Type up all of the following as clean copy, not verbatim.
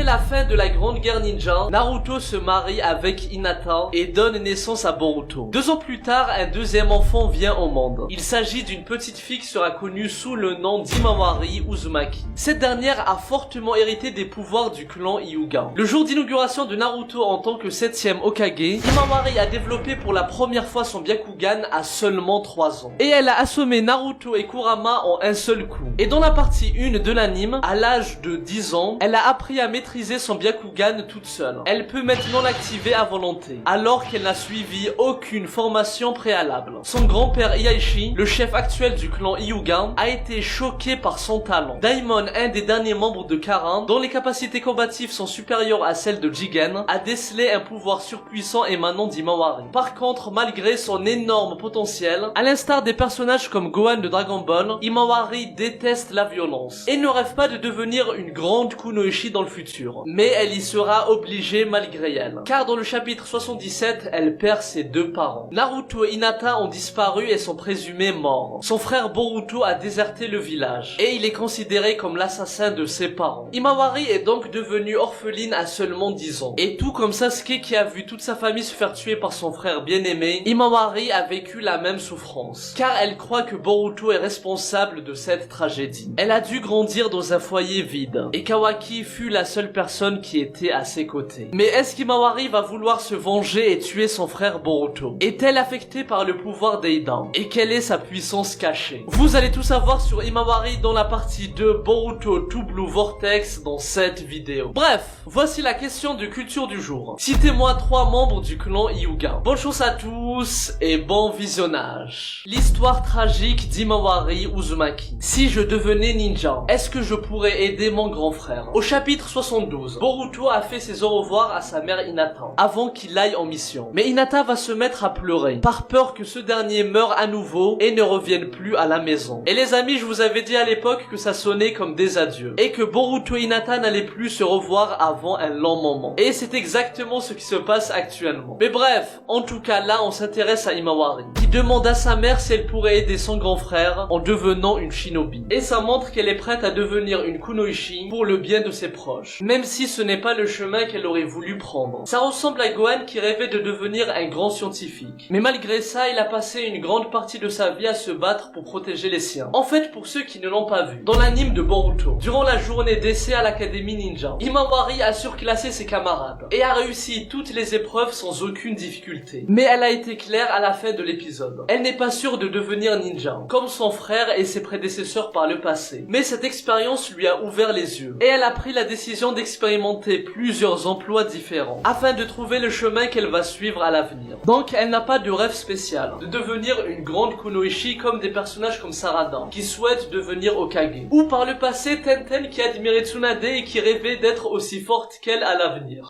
Après la fin de la Grande Guerre Ninja, Naruto se marie avec Hinata et donne naissance à Boruto. 2 ans plus tard, un deuxième enfant vient au monde. Il s'agit d'une petite fille qui sera connue sous le nom d'Himawari Uzumaki. Cette dernière a fortement hérité des pouvoirs du clan Hyuga. Le jour d'inauguration de Naruto en tant que 7e Hokage, Himawari a développé pour la première fois son Byakugan à seulement 3 ans. Et elle a assommé Naruto et Kurama en un seul coup. Et dans la partie 1 de l'anime, à l'âge de 10 ans, elle a appris à maîtriser son Byakugan toute seule. Elle peut maintenant l'activer à volonté, alors qu'elle n'a suivi aucune formation préalable. Son grand-père Ieyashi, le chef actuel du clan Hyuga, a été choqué par son talent. Daimon, un des derniers membres de Karin, dont les capacités combatives sont supérieures à celles de Jigen, a décelé un pouvoir surpuissant émanant d'Himawari. Par contre, malgré son énorme potentiel, à l'instar des personnages comme Gohan de Dragon Ball, Himawari déteste la violence et ne rêve pas de devenir une grande kunoichi dans le futur. Mais elle y sera obligée malgré elle. Car dans le chapitre 77, elle perd ses 2 parents. Naruto et Hinata ont disparu et sont présumés morts. Son frère Boruto a déserté le village et il est considéré comme l'assassin de ses parents. Himawari est donc devenue orpheline à seulement 10 ans. Et tout comme Sasuke qui a vu toute sa famille se faire tuer par son frère bien-aimé, Himawari a vécu la même souffrance. Car elle croit que Boruto est responsable de cette tragédie. Elle a dû grandir dans un foyer vide. Et Kawaki fut la seule personne qui était à ses côtés. Mais est-ce qu'Himawari va vouloir se venger et tuer son frère Boruto? Est-elle affectée par le pouvoir d'Eidan? Et quelle est sa puissance cachée? Vous allez tout savoir sur Himawari dans la partie 2 Boruto Two Blue Vortex dans cette vidéo. Bref, voici la question de culture du jour. Citez-moi 3 membres du clan Hyuga. Bonne chance à tous et bon visionnage. L'histoire tragique d'Himawari Uzumaki. Si je devenais ninja, est-ce que je pourrais aider mon grand frère? Au chapitre 72, Boruto a fait ses au revoir à sa mère Hinata avant qu'il aille en mission. Mais Hinata va se mettre à pleurer par peur que ce dernier meure à nouveau et ne revienne plus à la maison. Et les amis, je vous avais dit à l'époque que ça sonnait comme des adieux et que Boruto et Hinata n'allaient plus se revoir avant un long moment. Et c'est exactement ce qui se passe actuellement. Mais bref, en tout cas là on s'intéresse à Himawari qui demande à sa mère si elle pourrait aider son grand frère en devenant une shinobi. Et ça montre qu'elle est prête à devenir une kunoichi pour le bien de ses proches, même si ce n'est pas le chemin qu'elle aurait voulu prendre. Ça ressemble à Gohan qui rêvait de devenir un grand scientifique. Mais malgré ça, il a passé une grande partie de sa vie à se battre pour protéger les siens. En fait, pour ceux qui ne l'ont pas vu, dans l'anime de Boruto, durant la journée d'essai à l'académie ninja, Himawari a surclassé ses camarades et a réussi toutes les épreuves sans aucune difficulté. Mais elle a été claire à la fin de l'épisode. Elle n'est pas sûre de devenir ninja, comme son frère et ses prédécesseurs par le passé. Mais cette expérience lui a ouvert les yeux et elle a pris la décision d'expérimenter plusieurs emplois différents afin de trouver le chemin qu'elle va suivre à l'avenir. Donc elle n'a pas de rêve spécial de devenir une grande kunoichi comme des personnages comme Sarada qui souhaitent devenir Hokage, ou par le passé Tenten qui admirait Tsunade et qui rêvait d'être aussi forte qu'elle à l'avenir.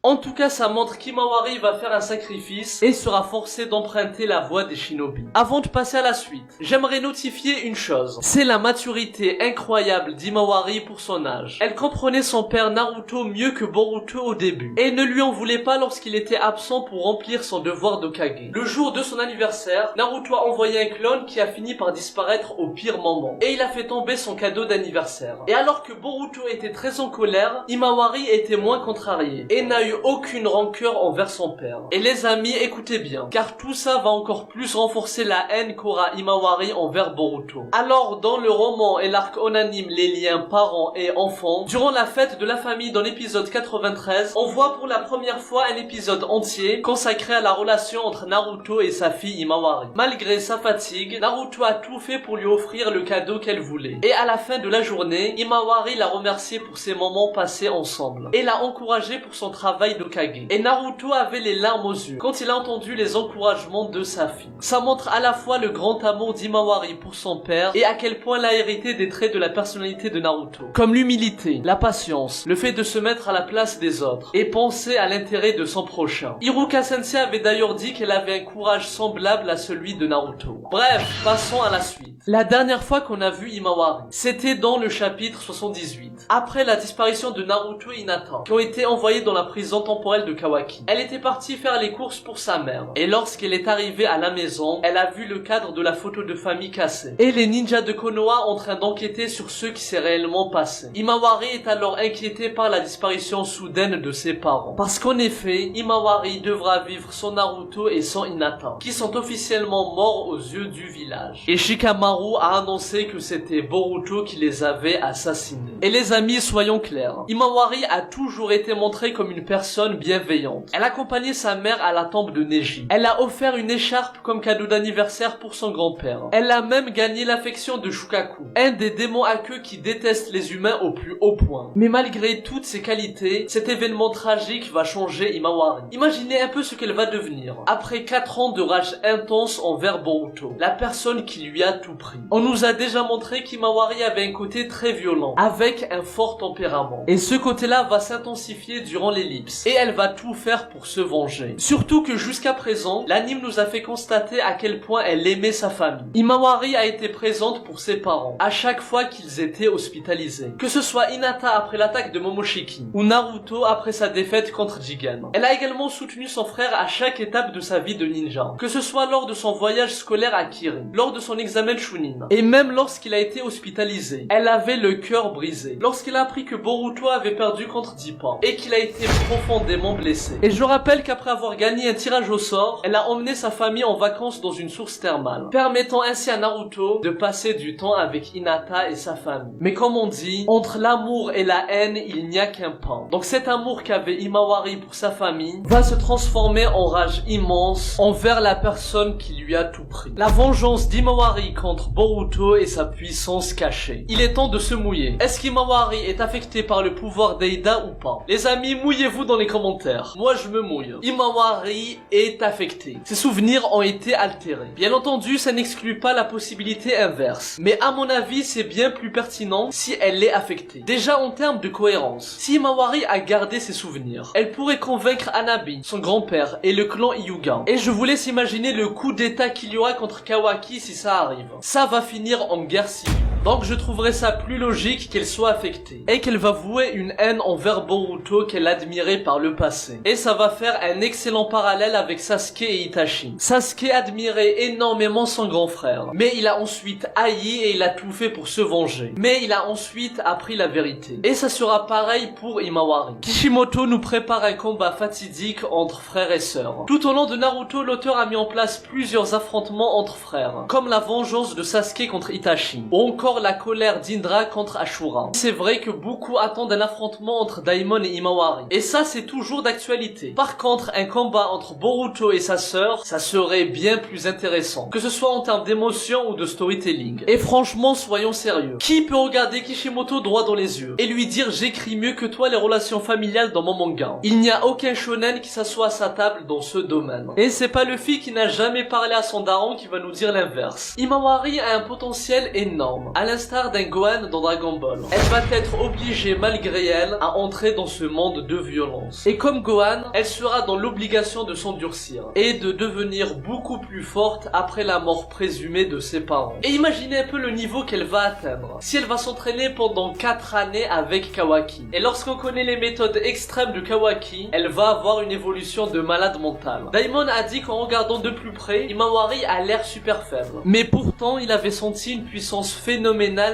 En tout cas, ça montre qu'Himawari va faire un sacrifice et sera forcé d'emprunter la voie des shinobi. Avant de passer à la suite, j'aimerais notifier une chose. C'est la maturité incroyable d'Himawari pour son âge. Elle comprenait son père Naruto mieux que Boruto au début et ne lui en voulait pas lorsqu'il était absent pour remplir son devoir d'Hokage. Le jour de son anniversaire, Naruto a envoyé un clone qui a fini par disparaître au pire moment et il a fait tomber son cadeau d'anniversaire. Et alors que Boruto était très en colère, Himawari était moins contrarié et n'a eu aucune rancœur envers son père. Et les amis, écoutez bien, car tout ça va encore plus renforcer la haine qu'aura Himawari envers Boruto. Alors, dans le roman et l'arc en anime Les liens parents et enfants, durant la fête de la famille dans l'épisode 93, on voit pour la première fois un épisode entier consacré à la relation entre Naruto et sa fille Himawari. Malgré sa fatigue, Naruto a tout fait pour lui offrir le cadeau qu'elle voulait. Et à la fin de la journée, Himawari l'a remercié pour ces moments passés ensemble et l'a encouragé pour son travail d'Hokage. Et Naruto avait les larmes aux yeux quand il a entendu les encouragements de sa fille. Ça montre à la fois le grand amour d'Himawari pour son père et à quel point elle a hérité des traits de la personnalité de Naruto, comme l'humilité, la patience, le fait de se mettre à la place des autres et penser à l'intérêt de son prochain. Iruka Sensei avait d'ailleurs dit qu'elle avait un courage semblable à celui de Naruto. Bref, passons à la suite. La dernière fois qu'on a vu Imawari, c'était dans le chapitre 78. Après la disparition de Naruto et Hinata, qui ont été envoyés dans la prison temporelle de Kawaki. Elle était partie faire les courses pour sa mère. Et lorsqu'elle est arrivée à la maison, elle a vu le cadre de la photo de famille cassé. Et les ninjas de Konoha en train d'enquêter sur ce qui s'est réellement passé. Imawari est alors inquiétée par la disparition soudaine de ses parents. Parce qu'en effet, Imawari devra vivre sans Naruto et sans Hinata, qui sont officiellement morts aux yeux du village. Et Shikamaru a annoncé que c'était Boruto qui les avait assassinés. Et les amis, soyons clairs, Imawari a toujours été montrée comme une personne bienveillante. Elle accompagnait sa mère à la tombe de Neji. Elle a offert une écharpe comme cadeau d'anniversaire pour son grand-père. Elle a même gagné l'affection de Shukaku, un des démons à queue qui déteste les humains au plus haut point. Mais malgré toutes ces qualités, cet événement tragique va changer Imawari. Imaginez un peu ce qu'elle va devenir. Après 4 ans de rage intense envers Boruto, la personne qui lui a tout pris. On nous a déjà montré qu'Imawari avait un côté très violent, avec un fort tempérament. Et ce côté-là va s'intensifier durant l'ellipse. Et elle va tout faire pour se venger. Surtout que jusqu'à présent, l'anime nous a fait constater à quel point elle aimait sa famille. Imawari a été présente pour ses parents, à chaque fois qu'ils étaient hospitalisés. Que ce soit Hinata après l'attaque de Momoshiki, ou Naruto après sa défaite contre Jigen. Elle a également soutenu son frère à chaque étape de sa vie de ninja. Que ce soit lors de son voyage scolaire à Kirin, lors de son examen Chunin, et même lorsqu'il a été hospitalisé. Elle avait le cœur brisé. Lorsqu'il a appris que Boruto avait perdu contre Dippa, et qu'il a été profondément blessé. Et je rappelle qu'après avoir gagné un tirage au sort, elle a emmené sa famille en vacances dans une source thermale, permettant ainsi à Naruto de passer du temps avec Hinata et sa famille. Mais comme on dit, entre l'amour et la haine, il n'y a qu'un pas. Donc cet amour qu'avait Imawari pour sa famille va se transformer en rage immense envers la personne qui lui a tout pris. La vengeance d'Imawari contre Boruto et sa puissance cachée. Il est temps de se mouiller. Est-ce qu'Imawari est affecté par le pouvoir d'Eida ou pas? Les amis, mouillez-vous dans les commentaires. Moi je me mouille. Imawari est affecté. Ses souvenirs ont été altérés. Bien entendu, ça n'exclut pas la possibilité inverse. Mais à mon avis, c'est bien plus pertinent si elle est affectée. Déjà en termes de cohérence. Si Imawari a gardé ses souvenirs, elle pourrait convaincre Hanabi, son grand-père, et le clan Hyuga. Et je vous laisse imaginer le coup d'état qu'il y aura contre Kawaki si ça arrive. Ça va finir en guerre civile. Donc je trouverais ça plus logique qu'elle soit affectée. Et qu'elle va vouer une haine envers Boruto qu'elle admirait par le passé. Et ça va faire un excellent parallèle avec Sasuke et Itachi. Sasuke admirait énormément son grand frère. Mais il a ensuite haï et il a tout fait pour se venger. Mais il a ensuite appris la vérité. Et ça sera pareil pour Imawari. Kishimoto nous prépare un combat fatidique entre frères et sœurs. Tout au long de Naruto, l'auteur a mis en place plusieurs affrontements entre frères. Comme la vengeance de Sasuke contre Itachi. Ou encore la colère d'Indra contre Ashura. C'est vrai que beaucoup attendent un affrontement entre Daimon et Imawari. Et ça, c'est toujours d'actualité. Par contre, un combat entre Boruto et sa sœur, ça serait bien plus intéressant. Que ce soit en termes d'émotion ou de storytelling. Et franchement, soyons sérieux. Qui peut regarder Kishimoto droit dans les yeux et lui dire j'écris mieux que toi les relations familiales dans mon manga? Il n'y a aucun shonen qui s'assoit à sa table dans ce domaine. Et c'est pas Luffy qui n'a jamais parlé à son daron qui va nous dire l'inverse. Imawari a un potentiel énorme. À l'instar d'un Gohan dans Dragon Ball. Elle va être obligée malgré elle à entrer dans ce monde de violence. Et comme Gohan, elle sera dans l'obligation de s'endurcir et de devenir beaucoup plus forte après la mort présumée de ses parents. Et imaginez un peu le niveau qu'elle va atteindre si elle va s'entraîner pendant 4 années avec Kawaki. Et lorsqu'on connaît les méthodes extrêmes de Kawaki, elle va avoir une évolution de malade mentale. Daimon a dit qu'en regardant de plus près, Imawari a l'air super faible. Mais pourtant, il avait senti une puissance phénoménale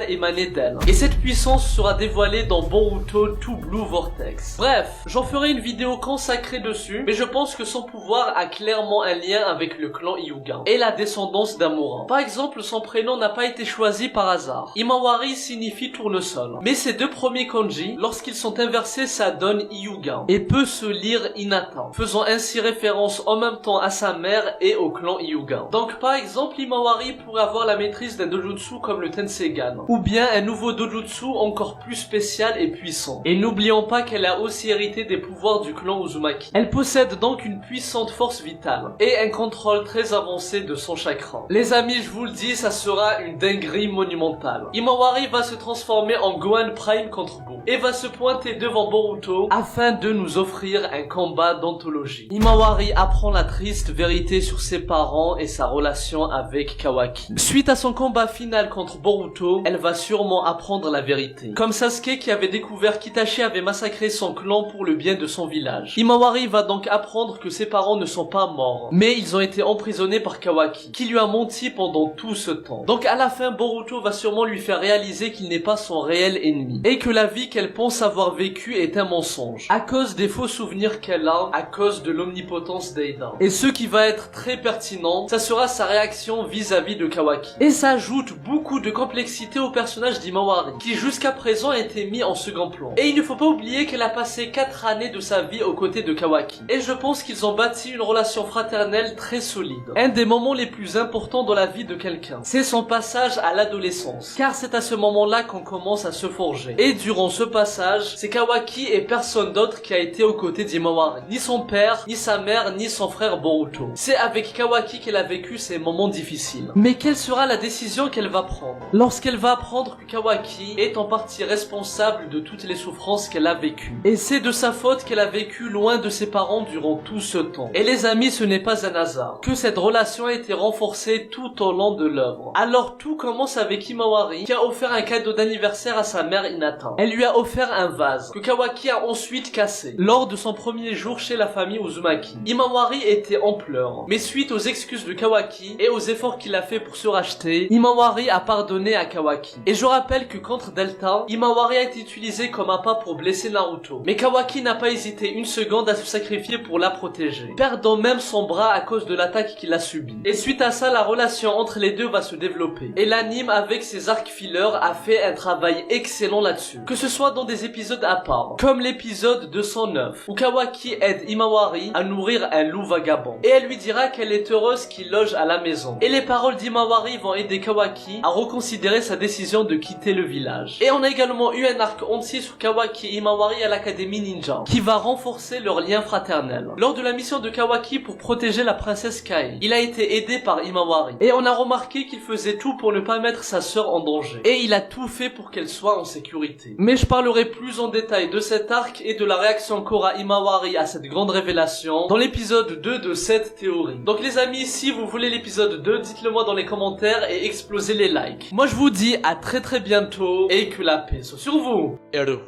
émanée d'elle. Et cette puissance sera dévoilée dans Boruto Two Blue Vortex. Bref, j'en ferai une vidéo consacrée dessus, mais je pense que son pouvoir a clairement un lien avec le clan Hyuga et la descendance d'Amura. Par exemple, son prénom n'a pas été choisi par hasard. Imawari signifie tournesol. Mais ces deux premiers kanji, lorsqu'ils sont inversés, ça donne Hyuga et peut se lire Hinata, faisant ainsi référence en même temps à sa mère et au clan Hyuga. Donc par exemple, Imawari pourrait avoir la maîtrise d'un dojutsu comme le Tensegan, ou bien un nouveau dojutsu encore plus spécial et puissant. Et n'oublions pas qu'elle a aussi hérité des pouvoirs du clan Uzumaki. Elle possède donc une puissante force vitale et un contrôle très avancé de son chakra. Les amis, je vous le dis, ça sera une dinguerie monumentale. Imawari va se transformer en Gohan Prime contre Boo et va se pointer devant Boruto afin de nous offrir un combat d'anthologie. Imawari apprend la triste vérité sur ses parents et sa relation avec Kawaki. Suite à son combat final contre Boruto, elle va sûrement apprendre la vérité. Comme Sasuke qui avait découvert qu'Itachi avait massacré son clan pour le bien de son village. Himawari va donc apprendre que ses parents ne sont pas morts, mais ils ont été emprisonnés par Kawaki, qui lui a menti pendant tout ce temps. Donc à la fin, Boruto va sûrement lui faire réaliser qu'il n'est pas son réel ennemi, et que la vie qu'elle pense avoir vécue est un mensonge, à cause des faux souvenirs qu'elle a, à cause de l'omnipotence d'Eida. Et ce qui va être très pertinent, ça sera sa réaction vis-à-vis de Kawaki. Et ça ajoute beaucoup de complexité au personnage d'Himawari, qui jusqu'à présent a été mis en second plan. Et il ne faut pas oublier qu'elle a passé 4 années de sa vie aux côtés de Kawaki. Et je pense qu'ils ont bâti une relation fraternelle très solide. Un des moments les plus importants dans la vie de quelqu'un, c'est son passage à l'adolescence. Car c'est à ce moment-là qu'on commence à se forger. Et durant ce passage, c'est Kawaki et personne d'autre qui a été aux côtés d'Himawari. Ni son père, ni sa mère, ni son frère Boruto. C'est avec Kawaki qu'elle a vécu ces moments difficiles. Mais quelle sera la décision qu'elle va prendre lorsqu'elle va apprendre que Kawaki est en partie responsable de toutes les souffrances qu'elle a vécues? Et c'est de sa faute qu'elle a vécu loin de ses parents durant tout ce temps. Et les amis, ce n'est pas un hasard que cette relation a été renforcée tout au long de l'œuvre. Alors tout commence avec Himawari qui a offert un cadeau d'anniversaire à sa mère Hinata. Elle lui a offert un vase que Kawaki a ensuite cassé lors de son premier jour chez la famille Uzumaki. Himawari était en pleurs, mais suite aux excuses de Kawaki et aux efforts qu'il a fait pour se racheter, Himawari a pardonné à Kawaki. Et je rappelle que contre Delta, Himawari a été utilisé comme appât pour blesser Naruto. Mais Kawaki n'a pas hésité une seconde à se sacrifier pour la protéger, perdant même son bras à cause de l'attaque qu'il a subie. Et suite à ça, la relation entre les deux va se développer. Et l'anime avec ses arcs fillers a fait un travail excellent là-dessus. Que ce soit dans des épisodes à part, comme l'épisode 209, où Kawaki aide Himawari à nourrir un loup vagabond. Et elle lui dira qu'elle est heureuse qu'il loge à la maison. Et les paroles d'Himawari vont aider Kawaki à reconsidérer sa décision de quitter le village. Et on a également eu un arc entier sur Kawaki et Himawari à l'académie ninja, qui va renforcer leur lien fraternel. Lors de la mission de Kawaki pour protéger la princesse Kai, il a été aidé par Himawari. Et on a remarqué qu'il faisait tout pour ne pas mettre sa sœur en danger. Et il a tout fait pour qu'elle soit en sécurité. Mais je parlerai plus en détail de cet arc et de la réaction qu'aura Himawari à cette grande révélation dans l'épisode 2 de cette théorie. Donc les amis, si vous voulez l'épisode 2, dites-le moi dans les commentaires et explosez les likes. Moi je vous dis à très bientôt et que la paix soit sur vous. Eru,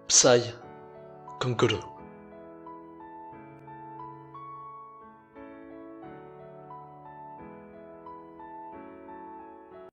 Psy, Konkuru.